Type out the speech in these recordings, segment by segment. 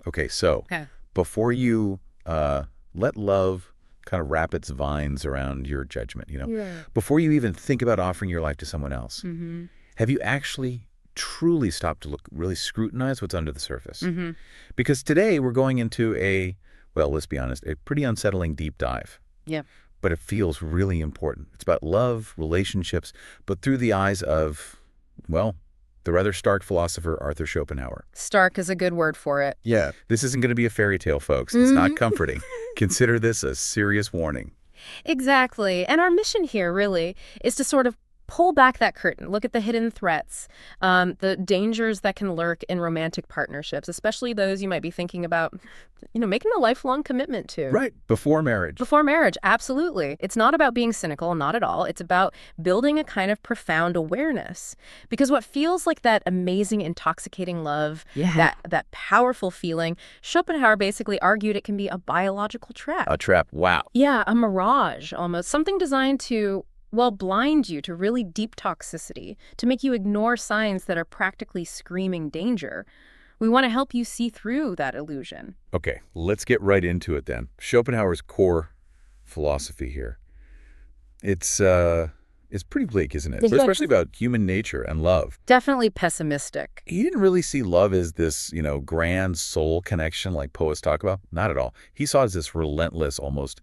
Okay, so Okay. before you let love kind of wrap its vines around your judgment, Yeah. before you even think about offering your life to someone else, Mm-hmm. have you actually truly stopped to look, really scrutinize what's under the surface? Mm-hmm. Because today we're going into well, let's be honest, a pretty unsettling deep dive. Yeah. But it feels really important. It's about love, relationships, but through the eyes of, well, the rather stark philosopher Arthur Schopenhauer. Stark is a good word for it. Yeah, this isn't going to be a fairy tale, folks. It's Mhm. not comforting. Consider this a serious warning. Exactly. And our mission here really is to sort of pull back that curtain, look at the hidden threats, the dangers that can lurk in romantic partnerships, especially those you might be thinking about, making a lifelong commitment to. Right, before marriage. Before marriage, absolutely. It's not about being cynical, not at all. It's about building a kind of profound awareness. Because what feels like that amazing, intoxicating love, that powerful feeling, Schopenhauer basically argued it can be a biological trap. A trap, wow. Yeah, a mirage almost. Something designed to, well, blind you to really deep toxicity, to make you ignore signs that are practically screaming danger. We want to help you see through that illusion. Okay, let's get right into it then. Schopenhauer's core philosophy here. It's pretty bleak, isn't it? Yeah. Especially about human nature and love. Definitely pessimistic. He didn't really see love as this, grand soul connection like poets talk about. Not at all. He saw it as this relentless, almost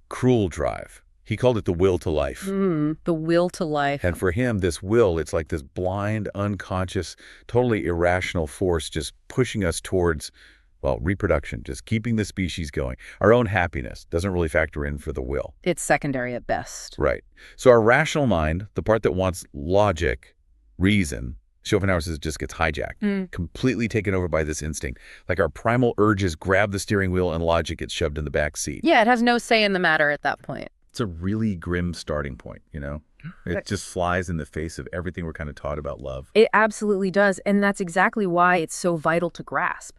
cruel drive. He called it the will to life. The will to life. And for him, this will, it's like this blind, unconscious, totally irrational force just pushing us towards, well, reproduction, just keeping the species going. Our own happiness doesn't really factor in for the will. It's secondary at best. Right. So our rational mind, the part that wants logic, reason, Schopenhauer says just gets hijacked, completely taken over by this instinct. Like our primal urges grab the steering wheel and logic gets shoved in the back seat. Yeah, it has no say in the matter at that point. It's a really grim starting point, It just flies in the face of everything we're kind of taught about love. It absolutely does, and that's exactly why it's so vital to grasp.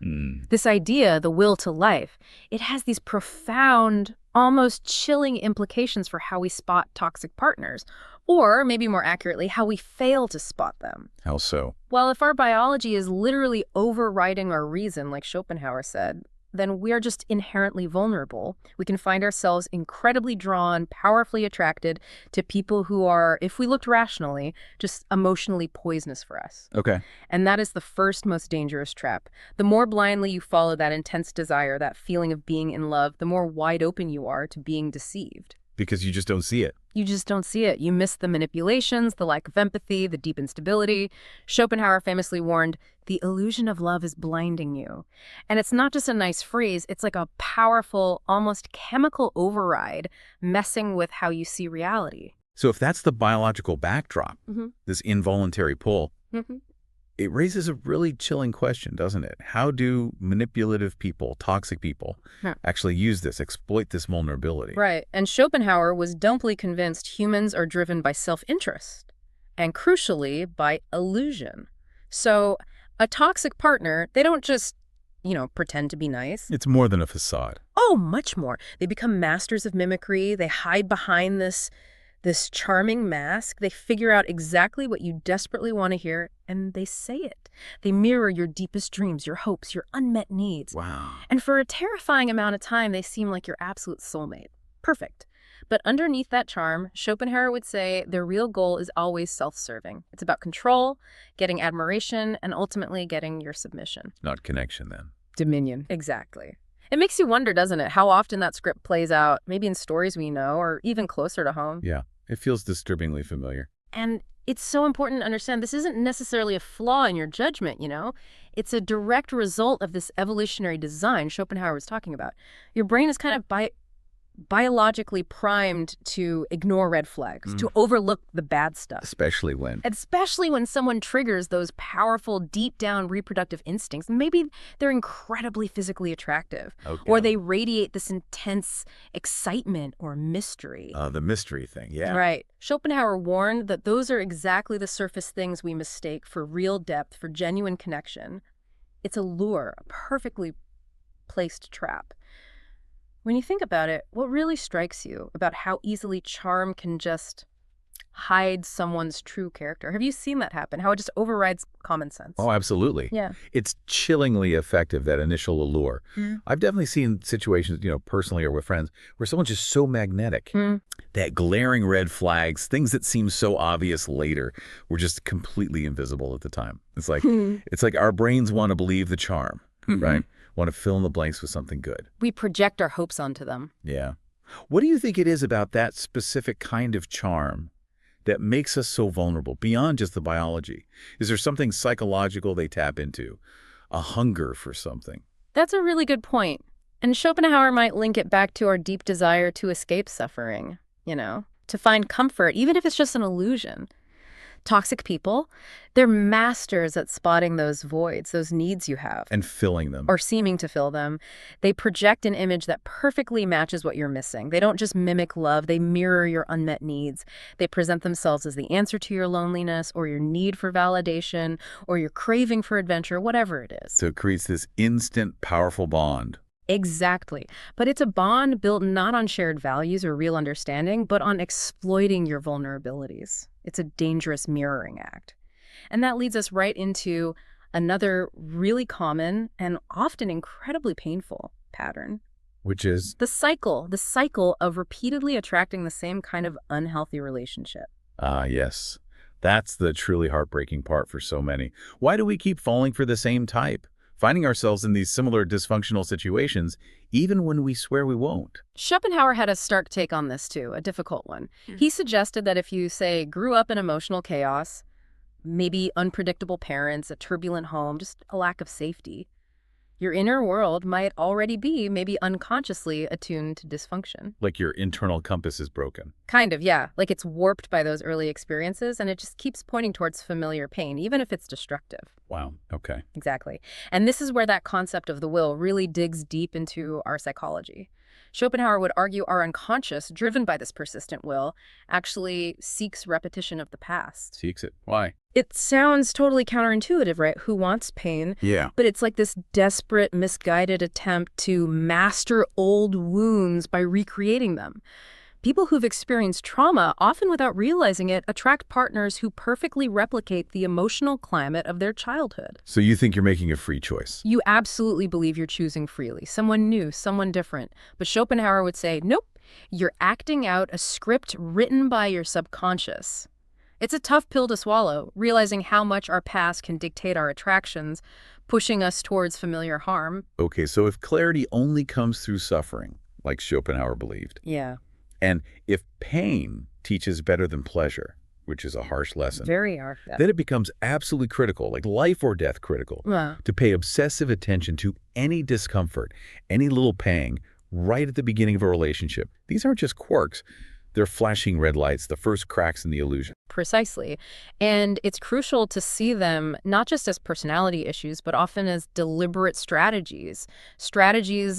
This idea, the will to life, it has these profound, almost chilling implications for how we spot toxic partners, or maybe more accurately, how we fail to spot them. How so? Well, if our biology is literally overriding our reason, like Schopenhauer said, then we are just inherently vulnerable. We can find ourselves incredibly drawn, powerfully attracted to people who are, if we looked rationally, just emotionally poisonous for us. Okay. And that is the first most dangerous trap. The more blindly you follow that intense desire, that feeling of being in love, the more wide open you are to being deceived. Because you just don't see it. You just don't see it. You miss the manipulations, the lack of empathy, the deep instability. Schopenhauer famously warned, the illusion of love is blinding you. And it's not just a nice phrase, it's like a powerful, almost chemical override messing with how you see reality. So if that's the biological backdrop, this involuntary pull, it raises a really chilling question, doesn't it? How do manipulative people, toxic people, actually use this, exploit this vulnerability? Right. And Schopenhauer was dumply convinced humans are driven by self-interest and, crucially, by illusion. So a toxic partner, they don't just, pretend to be nice. It's more than a facade. Oh, much more. They become masters of mimicry. They hide behind this charming mask. They figure out exactly what you desperately want to hear, and they say it. They mirror your deepest dreams, your hopes, your unmet needs. Wow. And for a terrifying amount of time, they seem like your absolute soulmate. Perfect. But underneath that charm, Schopenhauer would say their real goal is always self-serving. It's about control, getting admiration, and ultimately getting your submission. Not connection, then. Dominion. Exactly. It makes you wonder, doesn't it, how often that script plays out, maybe in stories we know, or even closer to home. Yeah, it feels disturbingly familiar. And it's so important to understand this isn't necessarily a flaw in your judgment, It's a direct result of this evolutionary design Schopenhauer was talking about. Your brain is kind of biologically primed to ignore red flags, to overlook the bad stuff. Especially when Someone triggers those powerful, deep-down reproductive instincts. Maybe they're incredibly physically attractive, or they radiate this intense excitement or mystery. The mystery thing, yeah. Right. Schopenhauer warned that those are exactly the surface things we mistake for real depth, for genuine connection. It's a lure, a perfectly placed trap. When you think about it, what really strikes you about how easily charm can just hide someone's true character. Have you seen that happen? How it just overrides common sense? Oh, absolutely. Yeah. It's chillingly effective, that initial allure. I've definitely seen situations, personally or with friends, where someone's just so magnetic that glaring red flags, things that seem so obvious later, were just completely invisible at the time. It's like our brains want to believe the charm, right? Want to fill in the blanks with something good. We project our hopes onto them. Yeah. What do you think it is about that specific kind of charm that makes us so vulnerable beyond just the biology? Is there something psychological they tap into? A hunger for something? That's a really good point. And Schopenhauer might link it back to our deep desire to escape suffering, to find comfort, even if it's just an illusion. Toxic people, they're masters at spotting those voids, those needs you have. And filling them. Or seeming to fill them. They project an image that perfectly matches what you're missing. They don't just mimic love, they mirror your unmet needs. They present themselves as the answer to your loneliness or your need for validation or your craving for adventure, whatever it is. So it creates this instant, powerful bond. Exactly. But it's a bond built not on shared values or real understanding, but on exploiting your vulnerabilities. It's a dangerous mirroring act. And that leads us right into another really common and often incredibly painful pattern. Which is? The cycle of repeatedly attracting the same kind of unhealthy relationship. Ah, yes. That's the truly heartbreaking part for so many. Why do we keep falling for the same type? Finding ourselves in these similar dysfunctional situations, even when we swear we won't. Schopenhauer had a stark take on this too, a difficult one. He suggested that if you, say, grew up in emotional chaos, maybe unpredictable parents, a turbulent home, just a lack of safety, your inner world might already be maybe unconsciously attuned to dysfunction. Like your internal compass is broken. Kind of, yeah. Like it's warped by those early experiences and it just keeps pointing towards familiar pain, even if it's destructive. Wow, okay. Exactly. And this is where that concept of the will really digs deep into our psychology. Schopenhauer would argue our unconscious, driven by this persistent will, actually seeks repetition of the past. Seeks it. Why? It sounds totally counterintuitive, right? Who wants pain? Yeah. But it's like this desperate, misguided attempt to master old wounds by recreating them. People who've experienced trauma, often without realizing it, attract partners who perfectly replicate the emotional climate of their childhood. So you think you're making a free choice? You absolutely believe you're choosing freely. Someone new, someone different. But Schopenhauer would say, nope, you're acting out a script written by your subconscious. It's a tough pill to swallow, realizing how much our past can dictate our attractions, pushing us towards familiar harm. Okay, so if clarity only comes through suffering, like Schopenhauer believed, Yeah. and if pain teaches better than pleasure, which is a harsh lesson, Very harsh. then it becomes absolutely critical, like life or death critical, to pay obsessive attention to any discomfort, any little pang, right at the beginning of a relationship. These aren't just quirks. They're flashing red lights, the first cracks in the illusion. Precisely. And it's crucial to see them not just as personality issues, but often as deliberate strategies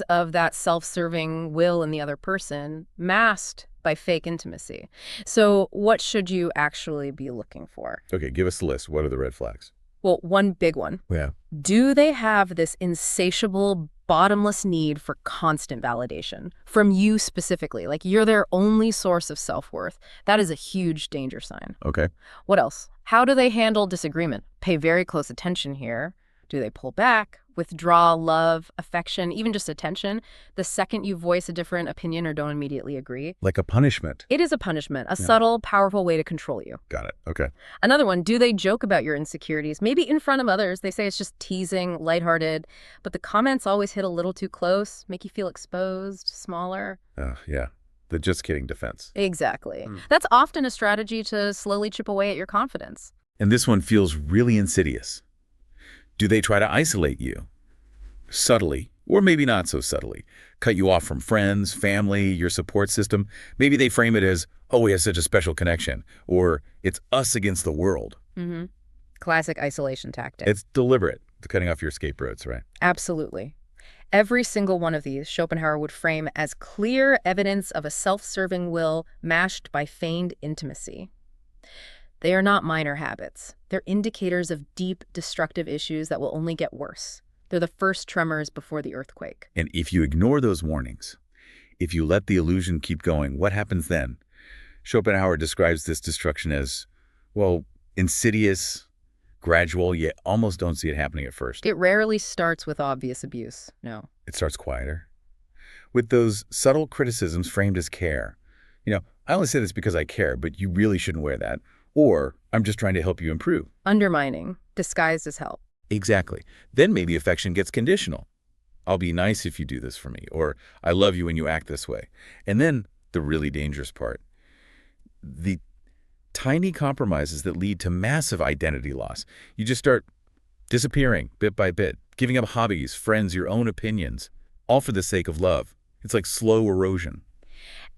of that self-serving will in the other person, masked by fake intimacy. So what should you actually be looking for? Okay, give us the list. What are the red flags? Well, one big one. Yeah. Do they have this insatiable, bottomless need for constant validation from you specifically? Like you're their only source of self-worth. That is a huge danger sign. Okay. What else? How do they handle disagreement? Pay very close attention here. Do they pull back, withdraw love, affection, even just attention the second you voice a different opinion or don't immediately agree? Like a punishment. It is a punishment, a subtle, powerful way to control you. Got it. Okay. Another one, do they joke about your insecurities? Maybe in front of others. They say it's just teasing, lighthearted, but the comments always hit a little too close, make you feel exposed, smaller. Yeah. The just kidding defense. Exactly. That's often a strategy to slowly chip away at your confidence. And this one feels really insidious. Do they try to isolate you? Subtly, or maybe not so subtly. Cut you off from friends, family, your support system. Maybe they frame it as, oh, we have such a special connection, or it's us against the world. Classic isolation tactic. It's deliberate, cutting off your escape routes, right? Absolutely. Every single one of these Schopenhauer would frame as clear evidence of a self-serving will mashed by feigned intimacy. They are not minor habits. They're indicators of deep, destructive issues that will only get worse. They're the first tremors before the earthquake. And if you ignore those warnings, if you let the illusion keep going, what happens then? Schopenhauer describes this destruction as, well, insidious, gradual, yet almost don't see it happening at first. It rarely starts with obvious abuse, no. It starts quieter, with those subtle criticisms framed as care. I only say this because I care, but you really shouldn't wear that. Or, I'm just trying to help you improve. Undermining, disguised as help. Exactly. Then maybe affection gets conditional. I'll be nice if you do this for me, or I love you when you act this way. And then the really dangerous part, the tiny compromises that lead to massive identity loss. You just start disappearing bit by bit, giving up hobbies, friends, your own opinions, all for the sake of love. It's like slow erosion.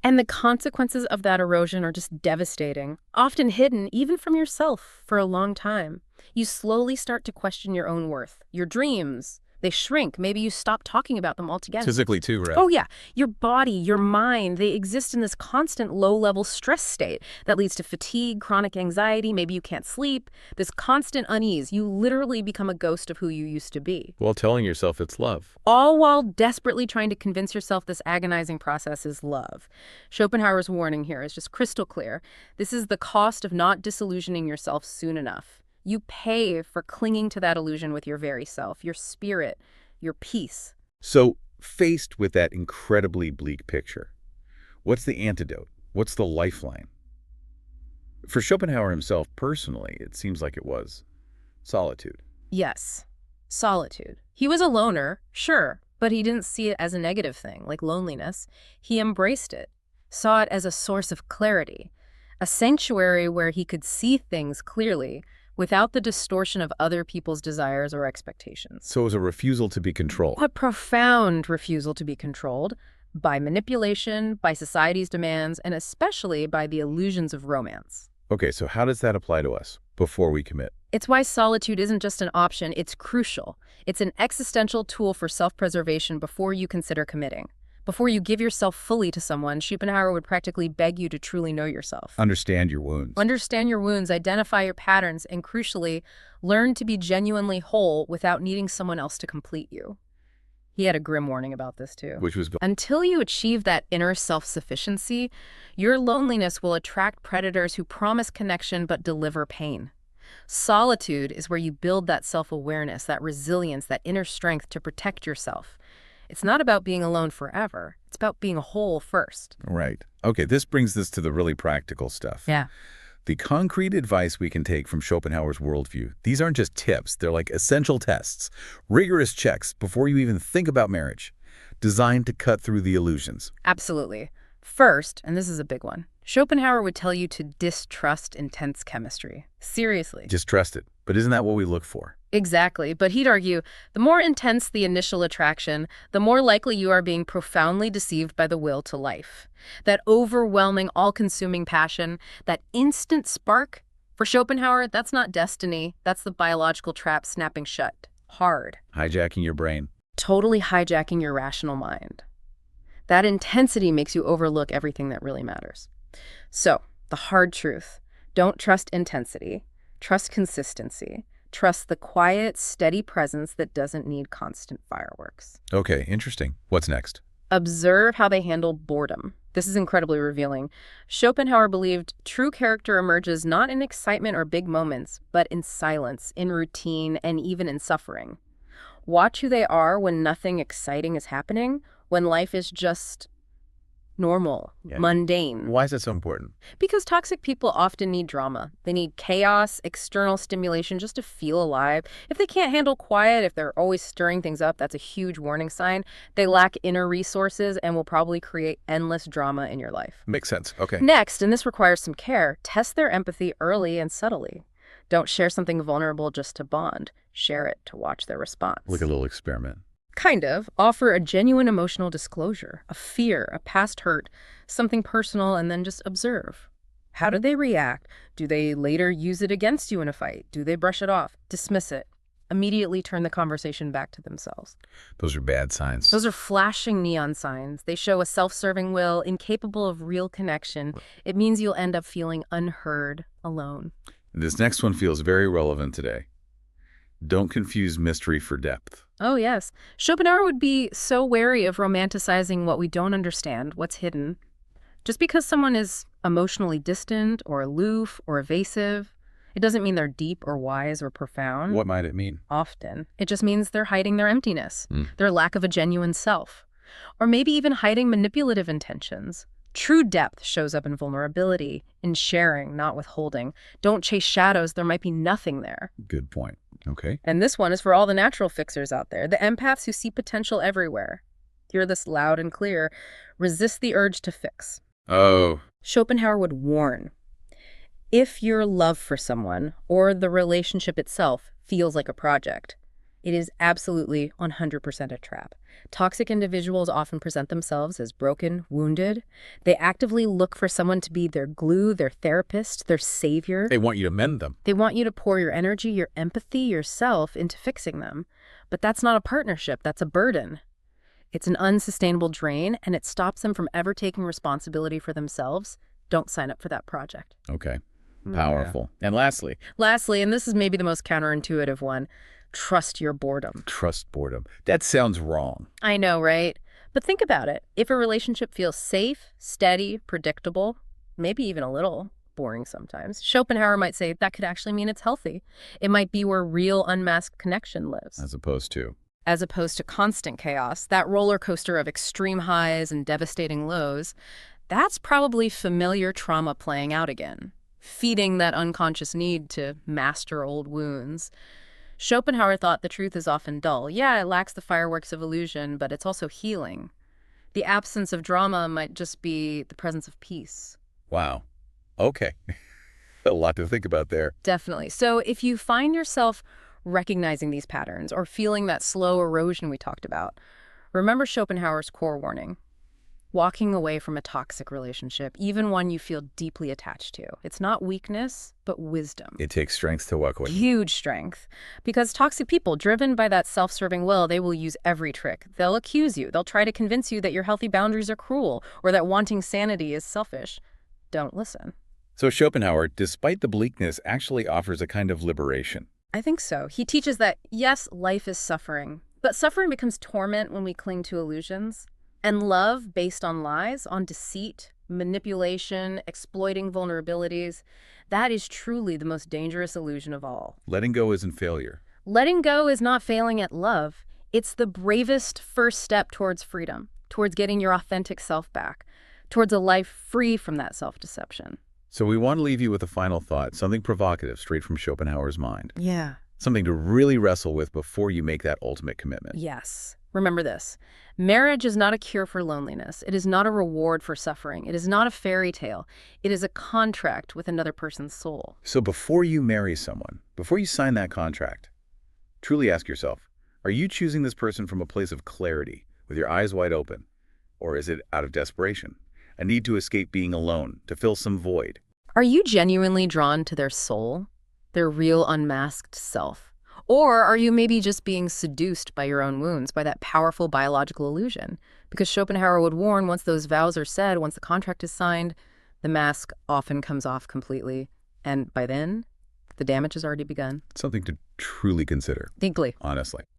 And the consequences of that erosion are just devastating, often hidden even from yourself for a long time. You slowly start to question your own worth, your dreams. They shrink. Maybe you stop talking about them altogether. Physically too, right? Oh, yeah. Your body, your mind, they exist in this constant low-level stress state that leads to fatigue, chronic anxiety. Maybe you can't sleep. This constant unease. You literally become a ghost of who you used to be. While telling yourself it's love. All while desperately trying to convince yourself this agonizing process is love. Schopenhauer's warning here is just crystal clear. This is the cost of not disillusioning yourself soon enough. You pay for clinging to that illusion with your very self, your spirit, your peace. So, faced with that incredibly bleak picture, what's the antidote? What's the lifeline? For Schopenhauer himself, personally, it seems like it was solitude. Yes, solitude. He was a loner, sure, but he didn't see it as a negative thing, like loneliness. He embraced it, saw it as a source of clarity, a sanctuary where he could see things clearly, without the distortion of other people's desires or expectations. So it was a refusal to be controlled. A profound refusal to be controlled by manipulation, by society's demands, and especially by the illusions of romance. Okay, so how does that apply to us before we commit? It's why solitude isn't just an option, it's crucial. It's an existential tool for self-preservation before you consider committing. Before you give yourself fully to someone, Schopenhauer would practically beg you to truly know yourself. Understand your wounds. Understand your wounds, identify your patterns, and crucially, learn to be genuinely whole without needing someone else to complete you. He had a grim warning about this too. Which was, until you achieve that inner self-sufficiency, your loneliness will attract predators who promise connection but deliver pain. Solitude is where you build that self-awareness, that resilience, that inner strength to protect yourself. It's not about being alone forever. It's about being whole first. Right. Okay, this brings us to the really practical stuff. Yeah. The concrete advice we can take from Schopenhauer's worldview. These aren't just tips. They're like essential tests, rigorous checks before you even think about marriage, designed to cut through the illusions. Absolutely. First, and this is a big one, Schopenhauer would tell you to distrust intense chemistry. Seriously. Distrust it. But isn't that what we look for? Exactly, but he'd argue the more intense the initial attraction, the more likely you are being profoundly deceived by the will to life. That overwhelming, all-consuming passion, that instant spark, for Schopenhauer, that's not destiny, that's the biological trap snapping shut. Hard. Hijacking your brain. Totally hijacking your rational mind. That intensity makes you overlook everything that really matters. So, the hard truth, don't trust intensity, trust consistency. Trust the quiet, steady presence that doesn't need constant fireworks. Okay, interesting. What's next? Observe how they handle boredom. This is incredibly revealing. Schopenhauer believed true character emerges not in excitement or big moments, but in silence, in routine, and even in suffering. Watch who they are when nothing exciting is happening, when life is just normal, mundane. Why is that so important? Because toxic people often need drama. They need chaos, external stimulation just to feel alive. If they can't handle quiet, if they're always stirring things up, that's a huge warning sign. They lack inner resources and will probably create endless drama in your life. Makes sense. Okay. Next, and this requires some care, test their empathy early and subtly. Don't share something vulnerable just to bond. Share it to watch their response. Like a little experiment. Kind of. Offer a genuine emotional disclosure, a fear, a past hurt, something personal, and then just observe. How do they react? Do they later use it against you in a fight? Do they brush it off? Dismiss it? Immediately turn the conversation back to themselves. Those are bad signs. Those are flashing neon signs. They show a self-serving will, incapable of real connection. It means you'll end up feeling unheard, alone. This next one feels very relevant today. Don't confuse mystery for depth. Oh, yes. Schopenhauer would be so wary of romanticizing what we don't understand, what's hidden. Just because someone is emotionally distant or aloof or evasive, it doesn't mean they're deep or wise or profound. What might it mean? Often, it just means they're hiding their emptiness, their lack of a genuine self, or maybe even hiding manipulative intentions. True depth shows up in vulnerability, in sharing, not withholding. Don't chase shadows, there might be nothing there. Good point. Okay. And this one is for all the natural fixers out there, the empaths who see potential everywhere. Hear this loud and clear. Resist the urge to fix. Oh. Schopenhauer would warn, if your love for someone or the relationship itself feels like a project, it is absolutely 100% a trap. Toxic individuals often present themselves as broken, wounded. They actively look for someone to be their glue, their therapist, their savior. They want you to mend them. They want you to pour your energy, your empathy, yourself into fixing them. But that's not a partnership, that's a burden. It's an unsustainable drain, and it stops them from ever taking responsibility for themselves. Don't sign up for that project. Okay. Powerful. And lastly, and this is maybe the most counterintuitive one, trust your boredom. trust boredom. That sounds wrong. I know, right? But think about it. If a relationship feels safe, steady, predictable, maybe even a little boring sometimes, Schopenhauer might say that could actually mean it's healthy. It might be where real unmasked connection lives. As opposed to constant chaos, that roller coaster of extreme highs and devastating lows, that's probably familiar trauma playing out again, feeding that unconscious need to master old wounds. Schopenhauer thought the truth is often dull. Yeah, it lacks the fireworks of illusion, but it's also healing. The absence of drama might just be the presence of peace. Wow. Okay. A lot to think about there. Definitely. So if you find yourself recognizing these patterns or feeling that slow erosion we talked about, remember Schopenhauer's core warning. Walking away from a toxic relationship, even one you feel deeply attached to. It's not weakness, but wisdom. It takes strength to walk away. Huge strength. Because toxic people, driven by that self-serving will, they will use every trick. They'll accuse you. They'll try to convince you that your healthy boundaries are cruel or that wanting sanity is selfish. Don't listen. So Schopenhauer, despite the bleakness, actually offers a kind of liberation. I think so. He teaches that, yes, life is suffering, but suffering becomes torment when we cling to illusions. And love based on lies, on deceit, manipulation, exploiting vulnerabilities, that is truly the most dangerous illusion of all. Letting go isn't failure. Letting go is not failing at love. It's the bravest first step towards freedom, towards getting your authentic self back, towards a life free from that self-deception. So we want to leave you with a final thought, something provocative straight from Schopenhauer's mind. Yeah. Something to really wrestle with before you make that ultimate commitment. Yes. Remember this. Marriage is not a cure for loneliness. It is not a reward for suffering. It is not a fairy tale. It is a contract with another person's soul. So before you marry someone, before you sign that contract, truly ask yourself, are you choosing this person from a place of clarity, with your eyes wide open? Or is it out of desperation, a need to escape being alone, to fill some void? Are you genuinely drawn to their soul, their real unmasked self? Or are you maybe just being seduced by your own wounds, by that powerful biological illusion? Because Schopenhauer would warn, once those vows are said, once the contract is signed, the mask often comes off completely. And by then, the damage has already begun. Something to truly consider. Deeply. Honestly.